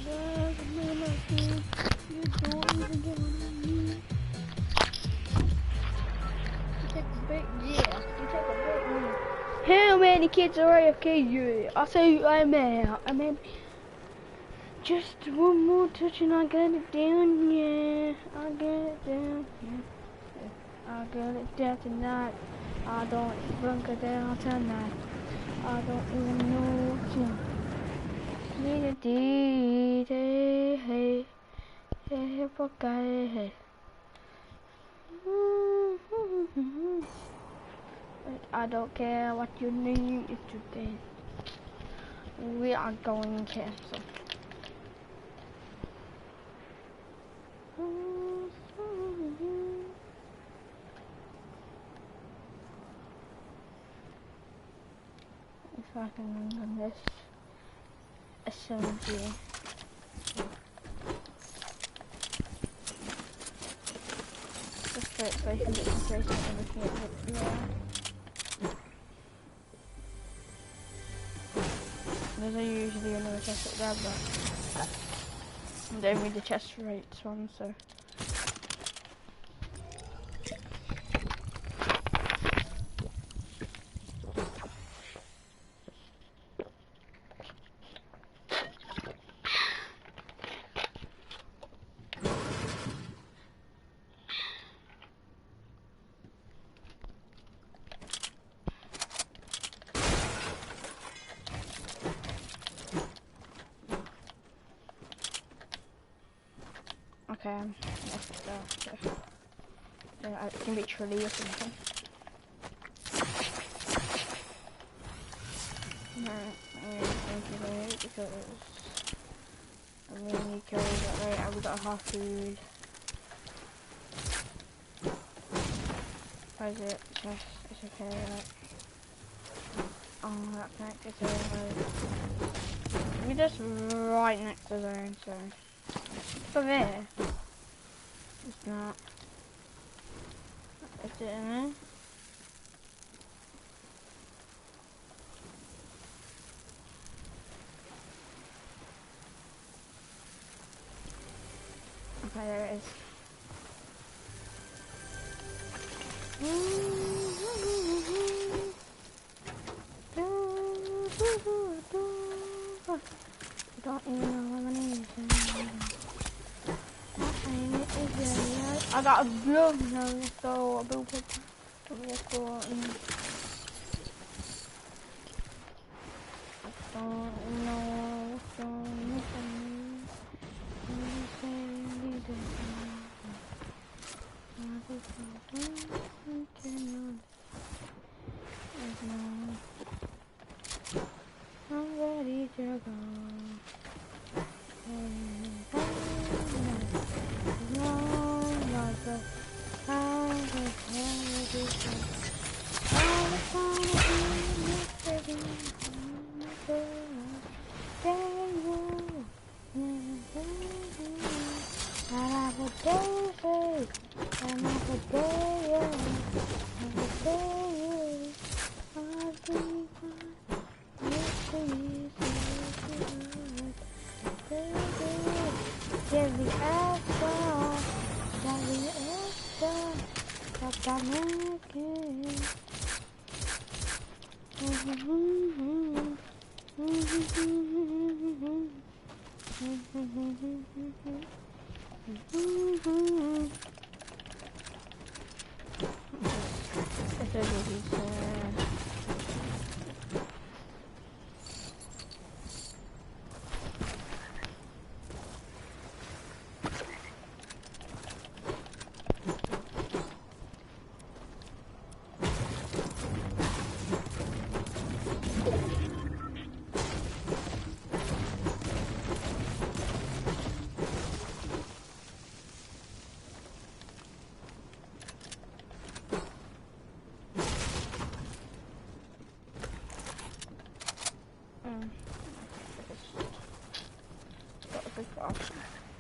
doesn't mean nothing. You don't even get what I mean. You take a break, yeah. You take a break, yeah. How many kids are AFK? Yeah. I'll say I'm out. I mean, just one more touch and I got it down, yeah. I got it down, yeah. I got it down tonight. I don't bunker down tonight. I don't even know what you need a DJ, hey, hey, hey. I don't care what you need today. We are going cancel. If I can remember this SMG. Just straight so you can get some place and everything at the Those are usually another chest at there, but I don't read the chest rates one, so. Okay, let's go. Yeah, it can be Trilly or something. No, thank you though, because I really need kills that way. I've got half food. Where is it? Chest, it's okay, right? Oh, that's next to zone. We're just right next to zone, so. It's over there. It's not. Is it in there? Okay, there it is. Don't even know what my name is. I got a glove now, so I'll build it. Let's go and I don't know what's on this one. I'm ready to go.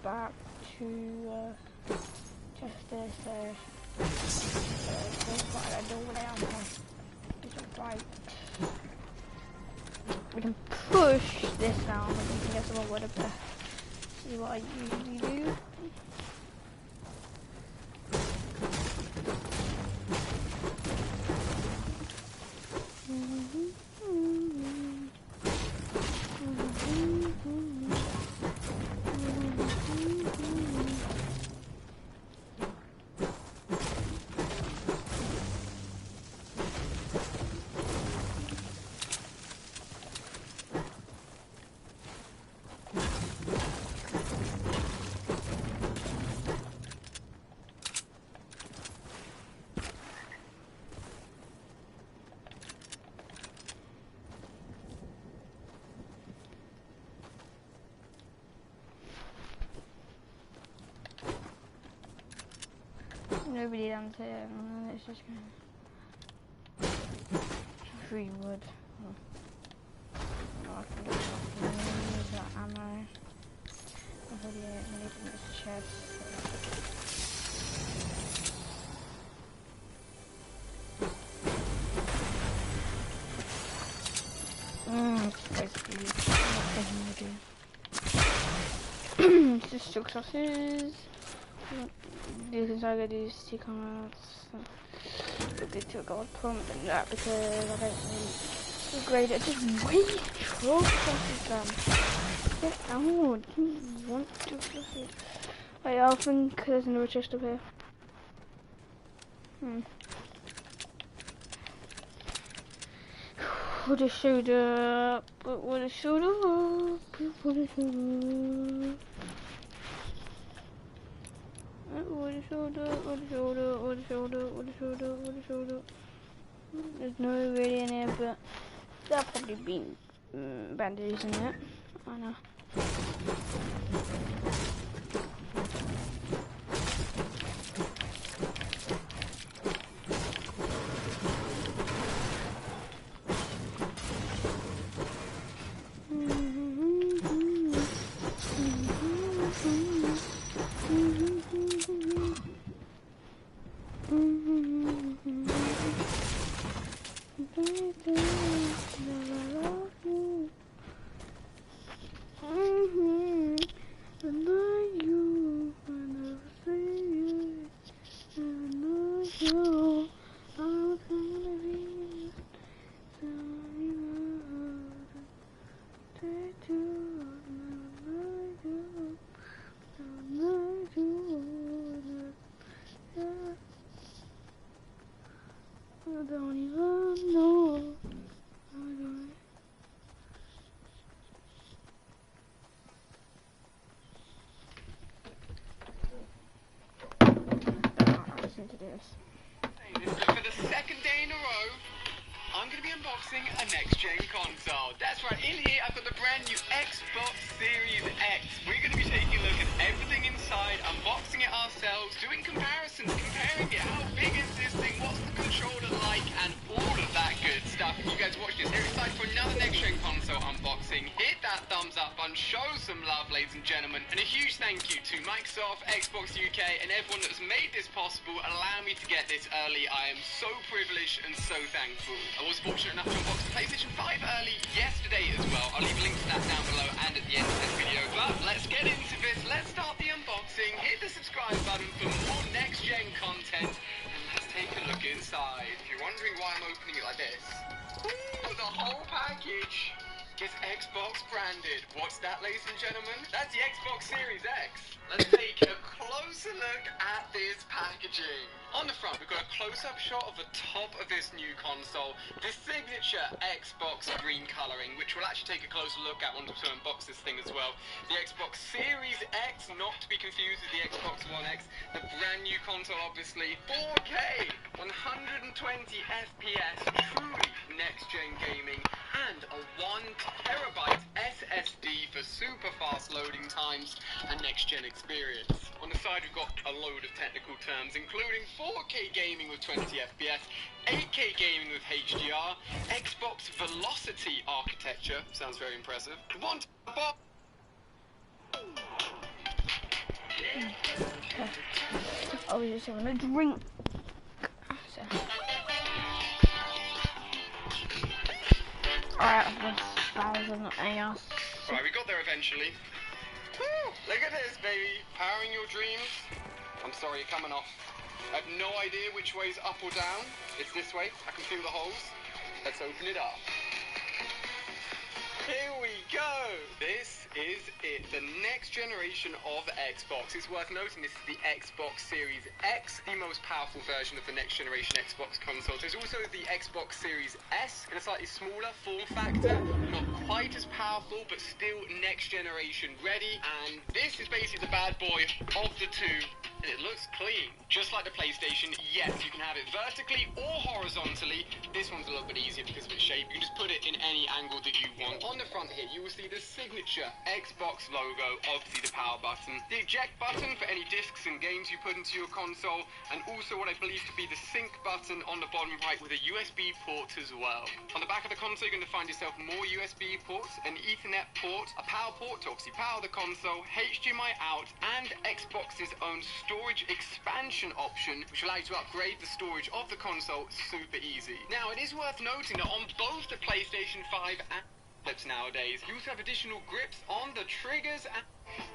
Back to just this what I do now. Right. We can push this down, we can get some wood up there. is what I usually do. Nobody down here, and it's just gonna free wood. Oh, I can use that ammo. I've already made in this chest. Basically, what do. It's just silk sauces. You can start to see comments. We'll get to a gold plum than that because I don't really upgrade it. Just wait for sauces. Get out. Do you want to sausage? Wait, I think there's another chest up here. What a shoot up. What a shoot up. What a shoot up. There's no really in here, but there'll probably be bandages in it. I know. I don't even know. Listen to this. For the second day in a row, I'm going to be unboxing a next-gen console. That's right, in here I've got the brand new Xbox Series X. We're going to be taking a look at everything inside, unboxing it ourselves, doing comparisons, comparing it. How big is this thing? What's the controller like? And all of that good stuff. If you guys watch this, you're excited for another next-gen console unboxing, hit that thumbs up button, show some love, ladies and gentlemen. And a huge thank you to Microsoft, Xbox UK, and everyone that has made this possible. Allow me to get this early. I am so privileged and so thankful. I was fortunate enough to unbox the PlayStation 5 early yesterday as well. I'll leave a link to that down below and at the end of this video. But let's get into this. Let's start the unboxing. Hit the subscribe button for more next-gen content. And let's take a look inside. If you're wondering why I'm opening it like this, the whole package is Xbox branded. What's that, ladies and gentlemen? That's the Xbox Series X. Let's take a closer look at this packaging. On the front, we've got a close-up shot of the top of this new console, the signature Xbox green coloring, which we'll actually take a closer look at once we unbox this thing as well. The Xbox Series X, not to be confused with the Xbox One X, the brand new console, obviously. 4K, 120 FPS, truly next-gen gaming, and a 1TB SSD for super fast loading times and next-gen experience. On the side, we've got a load of technical terms, including 4K gaming with 20 FPS, 8K gaming with HDR, Xbox Velocity architecture, sounds very impressive. I was just having a drink. So. Alright, I've got 1,000 AS. Alright, we got there eventually. Look at this, baby. Powering your dreams. I'm sorry, you're coming off. I have no idea which way's up or down. It's this way. I can feel the holes. Let's open it up. Here we go! This is it, the next generation of Xbox. It's worth noting this is the Xbox Series X, the most powerful version of the next generation Xbox console. There's also the Xbox Series S in a slightly smaller form factor, not quite as powerful, but still next generation ready. And this is basically the bad boy of the two. And it looks clean. Just like the PlayStation, yes, you can have it vertically or horizontally. This one's a little bit easier because of its shape. You can just put it in any angle that you want. On the front here, you will see the signature Xbox logo, obviously the power button, the eject button for any discs and games you put into your console, and also what I believe to be the sync button on the bottom right with a USB port as well. On the back of the console, you're going to find yourself more USB ports, an Ethernet port, a power port to obviously power the console, HDMI out, and Xbox's own storage expansion option, which will allow you to upgrade the storage of the console super easy. Now, it is worth noting that on both the PlayStation 5 and nowadays, you also have additional grips on the triggers and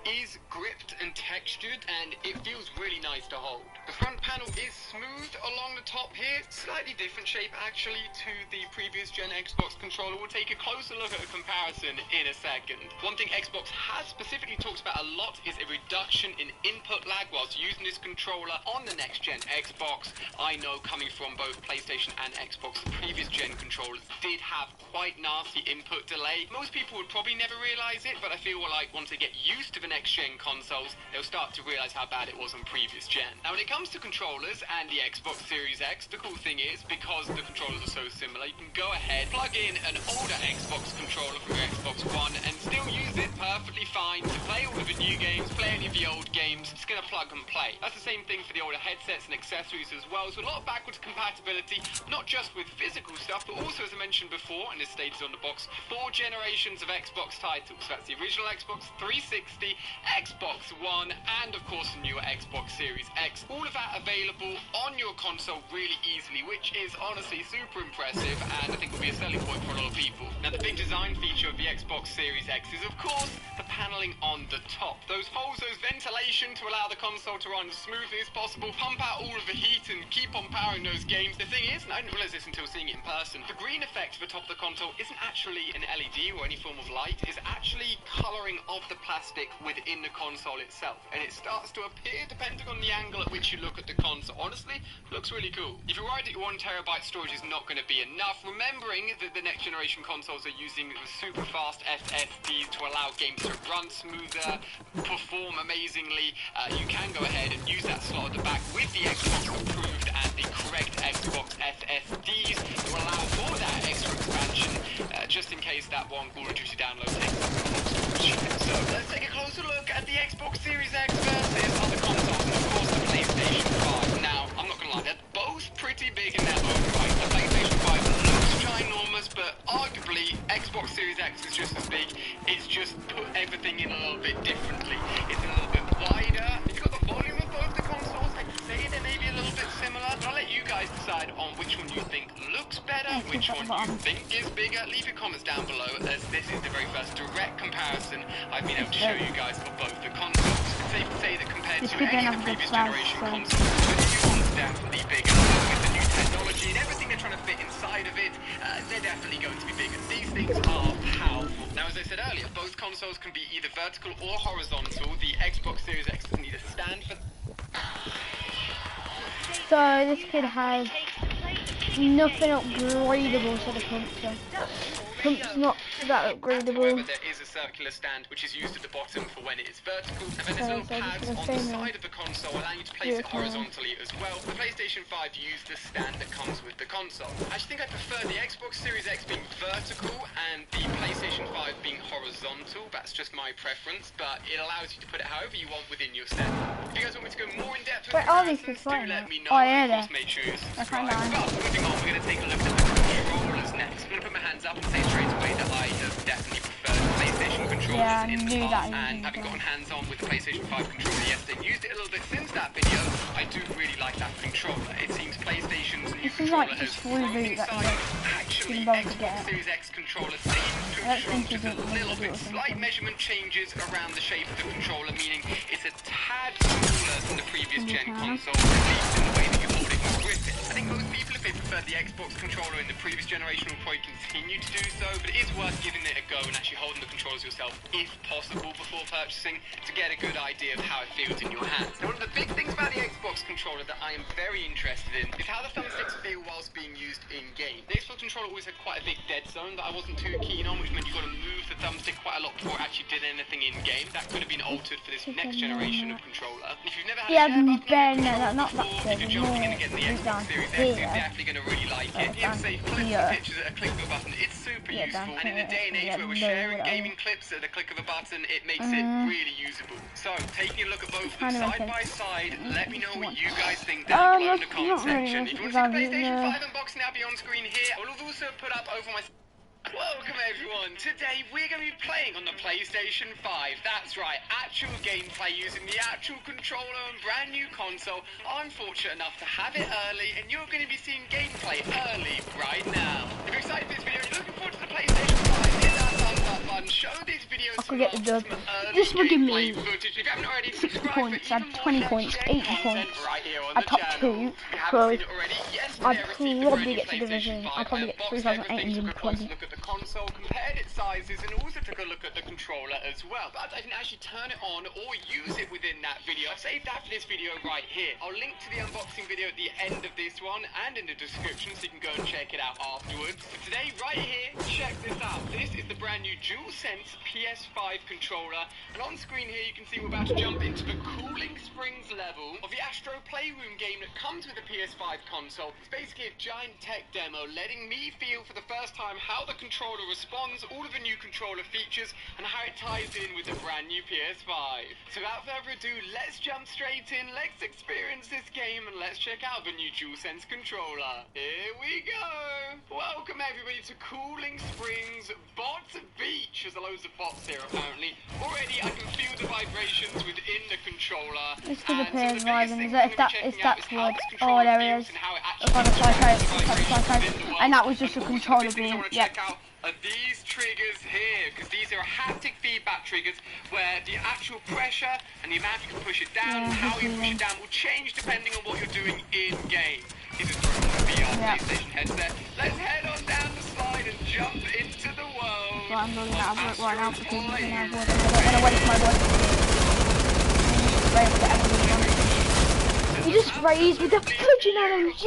is gripped and textured, and it feels really nice to hold. The front panel is smooth along the top here, slightly different shape actually to the previous gen Xbox controller. We'll take a closer look at a comparison in a second. One thing Xbox has specifically talked about a lot is a reduction in input lag whilst using this controller on the next gen Xbox. I know coming from both PlayStation and Xbox, the previous gen controllers did have quite nasty input delay. Most people would probably never realize it, but I feel like once they get used to the next gen consoles, they'll start to realize how bad it was on previous gen. Now, when it comes to controllers and the Xbox Series X, the cool thing is, because the controllers are so similar, you can go ahead, plug in an older Xbox controller from your Xbox One and still use it perfectly fine to play all of the new games, play any of the old games. It's gonna plug and play. That's the same thing for the older headsets and accessories as well, so a lot of backwards compatibility, not just with physical stuff, but also, as I mentioned before, and it's stated on the box, 4 generations of Xbox titles. So that's the original Xbox 360, Xbox One, and of course the newer Xbox Series X. All of that available on your console really easily, which is honestly super impressive, and I think will be a selling point for a lot of people. Now, the big design feature of the Xbox Series X is, of course, the paneling on the top. Those holes, those ventilation to allow the console to run as smoothly as possible, pump out all of the heat and keep on powering those games. The thing is, and I didn't realize this until seeing it in person, the green effect at the top of the console isn't actually an LED or any form of light. It's actually coloring of the plastic within the console itself, and it starts to appear depending on the angle at which you look at the console. Honestly, looks really cool. If you're worried that your 1TB storage is not going to be enough, remembering that the next generation consoles are using super fast SSDs to allow games to run smoother, perform amazingly, you can go ahead and use that slot at the back with the Xbox approved and the correct Xbox SSDs to allow for that extra expansion, just in case that one Call of Duty download takes up the whole storage. So let's take a closer look at the Xbox Series X versus other consoles, and of course the PlayStation 5. Now, I'm not gonna lie, they're both pretty big in their own right. The PlayStation 5 looks ginormous, but arguably Xbox Series X is just as big. It's just put everything in a little bit differently. It's a little bit wider. You've got the volume of both the consoles. I'd say they may be a little bit similar, but I'll let you guys decide on which one you think looks better, which one you think is bigger. Leave your comments down below, as this is the very first direct comparison I've been able to show you guys of both the consoles. It's safe to say that compared to any of the previous generation consoles, the new one's definitely bigger. With the new technology and everything they're trying to fit inside of it, they're definitely going to be bigger. These things are powerful. Now, as I said earlier, both consoles can be either vertical or horizontal. The Xbox Series X doesn't need a stand for... So this kid has nothing upgradable to the console. Pump's not that upgradable. However, there is a circular stand which is used at the bottom for when it is vertical, and then there's little pads on the side of the console allowing you to place it horizontally as well. The PlayStation 5 used the stand that comes with the console. I think I prefer the Xbox Series X being vertical and the PlayStation 5 being horizontal. That's just my preference, but it allows you to put it however you want within your stand. If you guys want me to go more in depth with comparisons, do let me know. Oh, yeah, of course, make sure you subscribe. But moving on, we're going to take a look at the controllers next. I'm going to put my hands up and say straight away that I have definitely preferred the PlayStation controller Yeah, I in the knew past, that. and having gotten hands-on with the PlayStation 5 controller yesterday, used it a little bit since that video, I do really like that controller. It seems PlayStation's new This is controller like has just grown reboot in that size. Actually, bother to Xbox get it. Series X controller seems to I have don't shrunk think just a you do little it bit. or Slight something. measurement changes around the shape of the controller, meaning it's a tad smaller than the previous gen console, at least in the way that you hold it and grip it. I think most people, if they preferred the Xbox controller in the previous generation, will probably continue to do so, but it is worth giving it a go and actually holding the controllers yourself, if possible, before purchasing, to get a good idea of how it feels in your hands. Now, one of the big things about the Xbox controller that I am very interested in is how the thumbsticks feel whilst being used in-game. The Xbox controller always had quite a big dead zone that I wasn't too keen on, which meant you've got to move the thumbstick quite a lot before it actually did anything in-game. That could have been altered for this next generation of controller. If you've never had a share button on your controller not that before, if you're jumping in and getting the Xbox Series X, you're definitely going to really like it. If say clips and pictures at a click of a button, it's super useful. And in a day and age where we're sharing gaming clips at a click of a button, it makes it really usable. So, taking a look at both of them side by side, let me know what you guys think down below in the comment section. If you want to see the PlayStation 5 unboxing, that'll be on screen here. I will also put up over my... Welcome everyone! Today we're going to be playing on the PlayStation 5. That's right, actual gameplay using the actual controller and brand new console. I'm fortunate enough to have it early, and you're going to be seeing gameplay early right now. If you're excited for this video and you're looking forward to the PlayStation 5, hit that thumbs up button, show these videos some love, some early this will give me footage. If you haven't already, 60 subscribe points, for I even had more 20 points, next-gen 80 content points, right here on I the top channel. 2, If you haven't so seen it already, yesterday I'd I received the probably brand get to new Division, PlayStation 5. I'd probably I get unboxed everything, took a close 3,820. look at the console, compared its sizes, and also took a look at the controller as well. But I didn't actually turn it on or use it within that video. I've saved that for this video right here. I'll link to the unboxing video at the end of this one and in the description so you can go and check it out afterwards. But today, right here, check this out. This is the brand new DualSense PS5 controller, and on screen here you can see we're about to jump into the Cooling Springs level of the Astro Playroom game that comes with the PS5 console. It's basically a giant tech demo letting me feel for the first time how the controller responds, all of the new controller features, and how it ties in with the brand new PS5. So without further ado, let's jump straight in, let's experience this game, and let's check out the new DualSense controller. Here we go! Welcome everybody to Cooling Springs Bot Beach. There's loads of bots here apparently. Already I can feel the vibrations within the controller. Let's do the PS5 and if that's wood. Oh, there it is. And that was just a controller beam. Yep. Are these triggers here, because these are haptic feedback triggers where the actual pressure and the amount you can push it down and how you push it down will change depending on what you're doing in game. This is from the VR PlayStation headset. Let's head on down the slide and jump into the world. Well, I'm running out of wood right now because I'm going to have wood. I don't want to waste my wood. You just raised with the fudging LMG!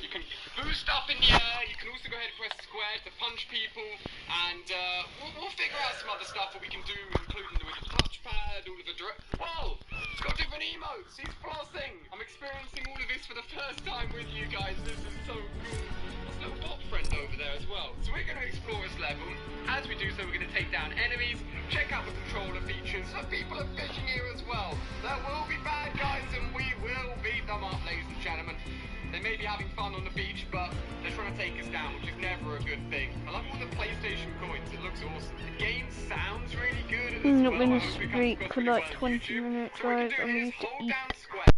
You can boost up in the air, you can also go ahead and press square to punch people, and we'll figure out some other stuff that we can do, including with the touchpad, all of the direct... Whoa! It's got different emotes, he's flossing! I'm experiencing all of this for the first time with you guys, this is so cool. There's no bot friend over there as well. So we're going to explore this level. As we do so, we're going to take down enemies, check out the controller features. Some people are fishing here as well. There will be bad guys and we will beat them up, ladies and gentlemen. They may be having fun on the beach, but they're trying to take us down, which is never a good thing. I love all the PlayStation coins, it looks awesome. The game sounds really good as well. Not been a streak for like 20 minutes, guys. I'm used to eat. Hold down square